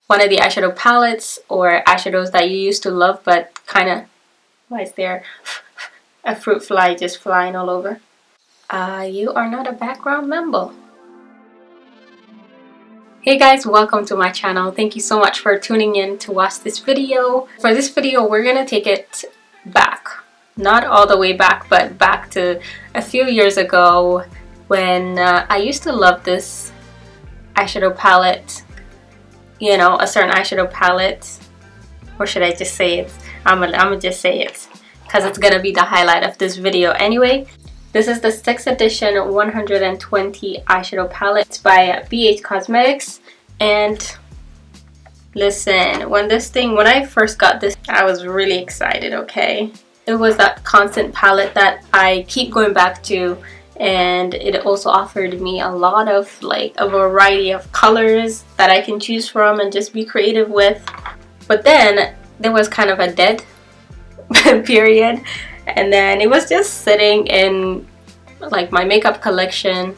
one of the eyeshadow palettes or eyeshadows that you used to love but kind of, why is there a fruit fly just flying all over? You are not a background member. Hey guys, welcome to my channel. Thank you so much for tuning in to watch this video. For this video, we're gonna take it back. Not all the way back, but back to a few years ago when I used to love this eyeshadow palette. You know, a certain eyeshadow palette. Or should I just say it? I'm gonna just say it because it's gonna be the highlight of this video anyway. This is the 6th edition 120 eyeshadow palette by BH Cosmetics. And listen, when I first got this, I was really excited, okay? It was that constant palette that I keep going back to, and it also offered me a lot of, like, a variety of colors that I can choose from and just be creative with. But then there was kind of a dead period, and then it was just sitting in like my makeup collection,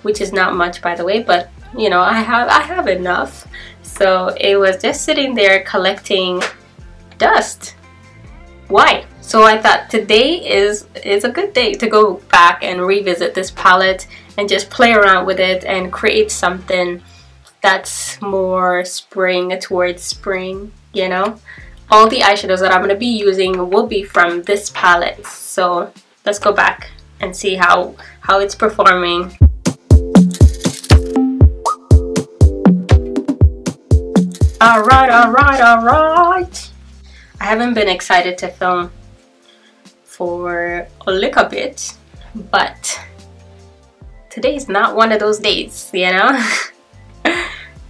which is not much, by the way, but you know, I have enough. So it was just sitting there collecting dust. Why? So I thought today is a good day to go back and revisit this palette and just play around with it and create something that's more spring, towards spring, you know. All the eyeshadows that I'm going to be using will be from this palette. So let's go back and see how it's performing. Alright. I haven't been excited to film for a little bit, but today's not one of those days, you know.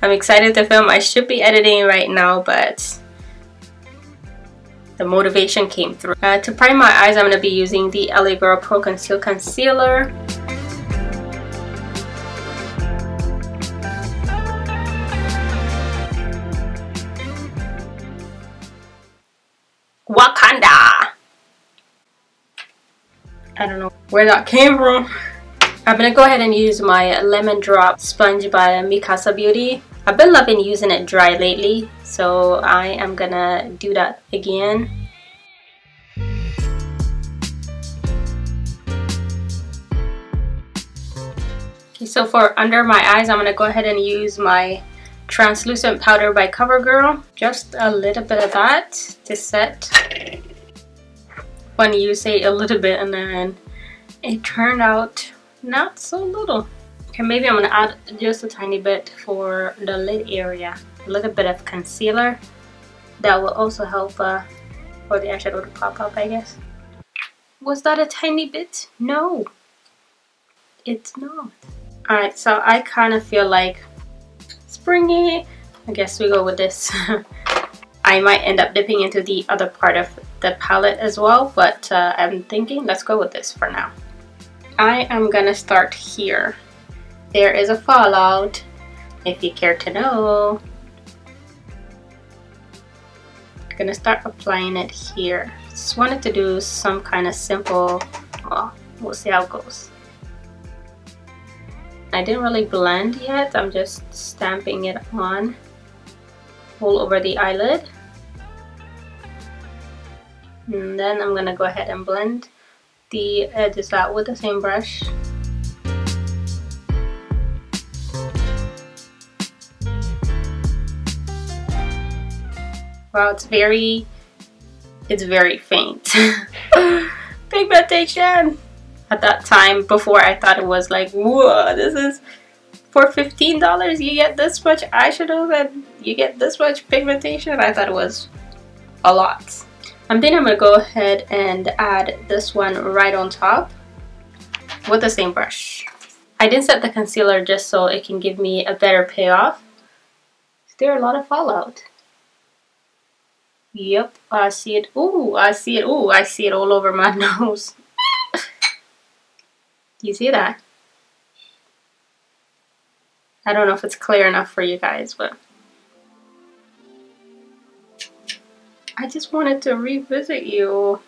I'm excited to film. I should be editing right now, but the motivation came through. To prime my eyes, I'm going to be using the LA Girl Pro Conceal Concealer. Wakanda! I don't know where that came from. I'm going to go ahead and use my Lemon Drop Sponge by Mikasa Beauty. I've been loving using it dry lately, so I am gonna do that again. Okay, so for under my eyes, I'm gonna go ahead and use my translucent powder by CoverGirl. Just a little bit of that to set. Funny you say a little bit and then it turned out not so little. Okay, maybe I'm gonna add just a tiny bit for the lid area. A little bit of concealer. That will also help for the eyeshadow to pop up, I guess. Was that a tiny bit? No, it's not. Alright, so I kind of feel like springy. I guess we go with this. I might end up dipping into the other part of the palette as well, but I'm thinking let's go with this for now. I am gonna start here. There is a fallout, if you care to know. I'm gonna start applying it here. Just wanted to do some kind of simple, well, we'll see how it goes. I didn't really blend yet, I'm just stamping it on all over the eyelid. And then I'm gonna go ahead and blend the edges out with the same brush. Wow, it's very faint. Pigmentation! At that time, before, I thought it was like, whoa, this is for $15 you get this much eyeshadow and you get this much pigmentation. I thought it was a lot. I think I'm gonna go ahead and add this one right on top with the same brush. I didn't set the concealer just so it can give me a better payoff. Is there a lot of fallout? Yep, I see it. Ooh, I see it. Ooh, I see it all over my nose. Do you see that? I don't know if it's clear enough for you guys, but I just wanted to revisit you.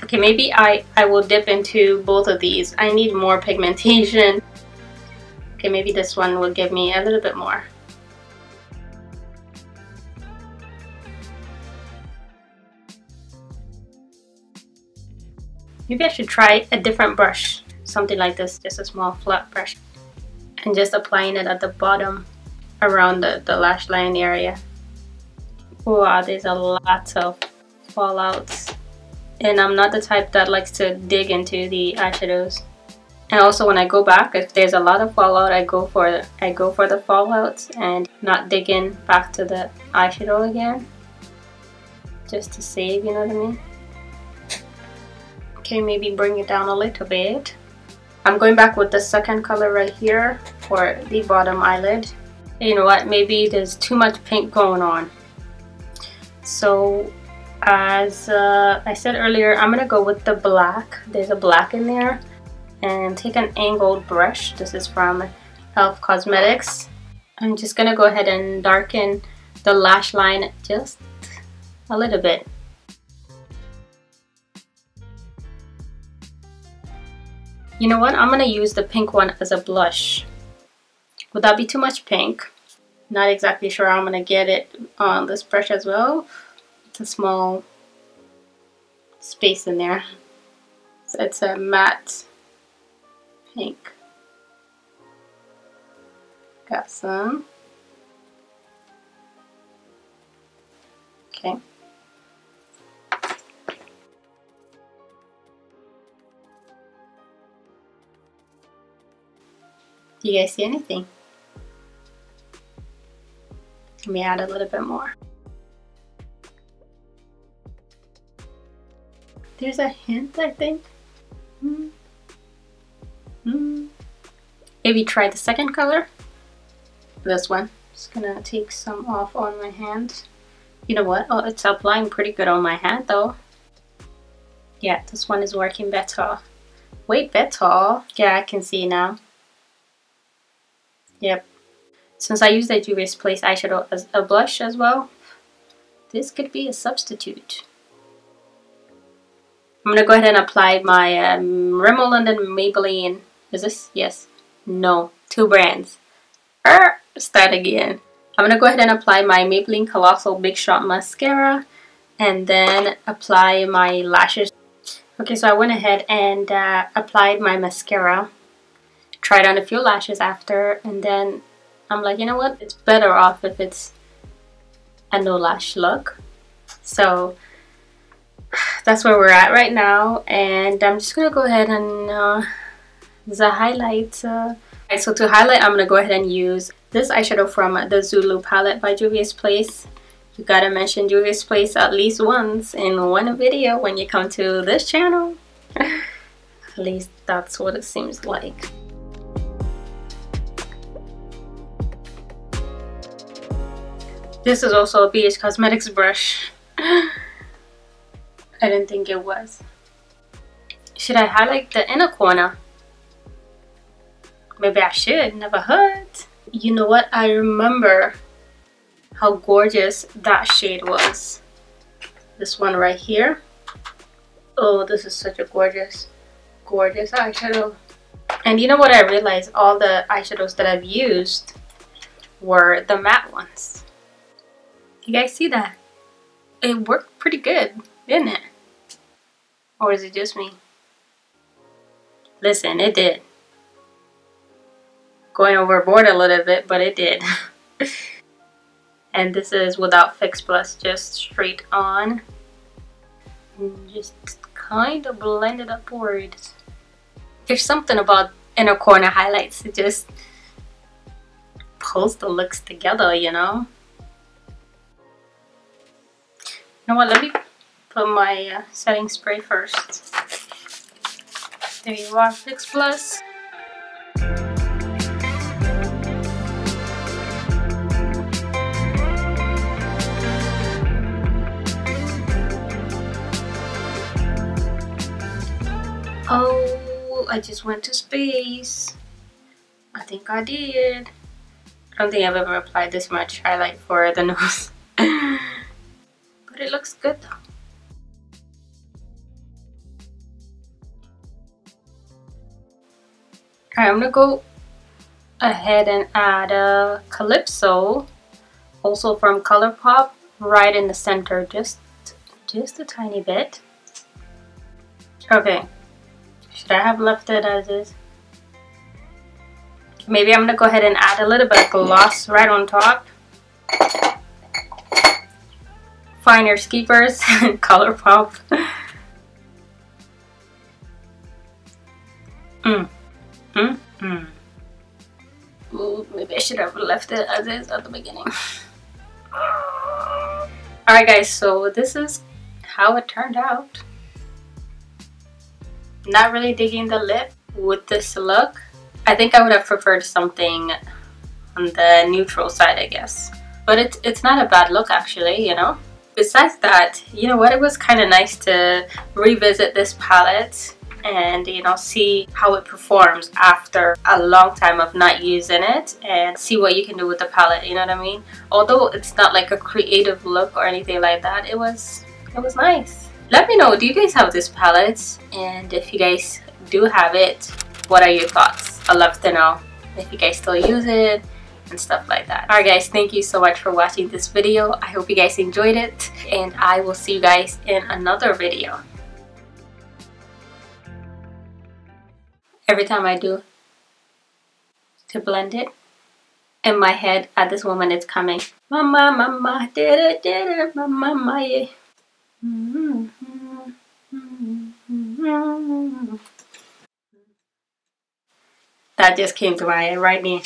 Okay, maybe I will dip into both of these. I need more pigmentation. Okay, maybe this one will give me a little bit more. Maybe I should try a different brush. Something like this, just a small flat brush. And just applying it at the bottom around the lash line area. Wow, there's a lot of fallouts. And I'm not the type that likes to dig into the eyeshadows. And also when I go back, if there's a lot of fallout, I go for the fallouts and not dig in back to the eyeshadow again. Just to save, you know what I mean? Okay, maybe bring it down a little bit. I'm going back with the second color right here for the bottom eyelid. You know what, maybe there's too much pink going on. So as I said earlier, I'm gonna go with the black. There's a black in there. And take an angled brush. This is from e.l.f. Cosmetics. I'm just gonna go ahead and darken the lash line just a little bit. You know what? I'm gonna use the pink one as a blush. Would that be too much pink? Not exactly sure how I'm gonna get it on this brush as well. It's a small space in there. So it's a matte pink. Got some. Okay. Do you guys see anything? Let me add a little bit more. There's a hint, I think. Maybe try the second color. This one. Just gonna take some off on my hand. You know what? Oh, it's applying pretty good on my hand though. Yeah, this one is working better. Way better. Yeah, I can see now. Yep. Since I use the Juvia Place eyeshadow as a blush as well, this could be a substitute. I'm gonna go ahead and apply my Rimmel London Maybelline. Is this? Yes. No. Two brands. Start again. I'm gonna go ahead and apply my Maybelline Colossal Big Shot Mascara and then apply my lashes. Okay, so I went ahead and applied my mascara. Tried on a few lashes after, and then I'm like, you know what? It's better off if it's a no lash look. So that's where we're at right now, and I'm just gonna go ahead and the highlight. So to highlight, I'm gonna go ahead and use this eyeshadow from the Zulu palette by Juvia's Place. You gotta mention Juvia's Place at least once in one video when you come to this channel. At least that's what it seems like. This is also a BH Cosmetics brush. I didn't think it was. Should I highlight the inner corner? Maybe I should, never hurt. You know what? I remember how gorgeous that shade was. This one right here. Oh, this is such a gorgeous, gorgeous eyeshadow. And you know what I realized? All the eyeshadows that I've used were the matte ones. You guys see that? It worked pretty good, didn't it? Or is it just me? Listen, it did. Going overboard a little bit, but it did. And this is without Fix Plus, just straight on. And just kind of blend it upwards. There's something about inner corner highlights. It just pulls the looks together, you know? You know what? Let me put my setting spray first. There you are, Fix Plus. Oh, I just went to space. I think I did. I don't think I've ever applied this much highlight for the nose. But it looks good though. Alright, I'm gonna go ahead and add a Calypso, also from Colourpop, right in the center, just a tiny bit. Okay, should I have left it as is? Maybe I'm gonna go ahead and add a little bit of gloss right on top. Finders keepers, Colourpop. Ooh, maybe I should have left it as is at the beginning. Alright guys, so this is how it turned out. Not really digging the lip with this look. I think I would have preferred something on the neutral side, I guess. But it's not a bad look actually, you know. Besides that, you know what, it was kind of nice to revisit this palette and, you know, see how it performs after a long time of not using it, and see what you can do with the palette, you know what I mean? Although it's not like a creative look or anything like that, it was nice. Let me know, do you guys have this palette? And if you guys do have it, what are your thoughts? I'd love to know if you guys still use it and stuff like that. Alright guys, thank you so much for watching this video. I hope you guys enjoyed it, and I will see you guys in another video. Every time I do to blend it, in my head at this moment it's coming. Mama, mama, did it, mama, mama, yeah. That just came to my head right now.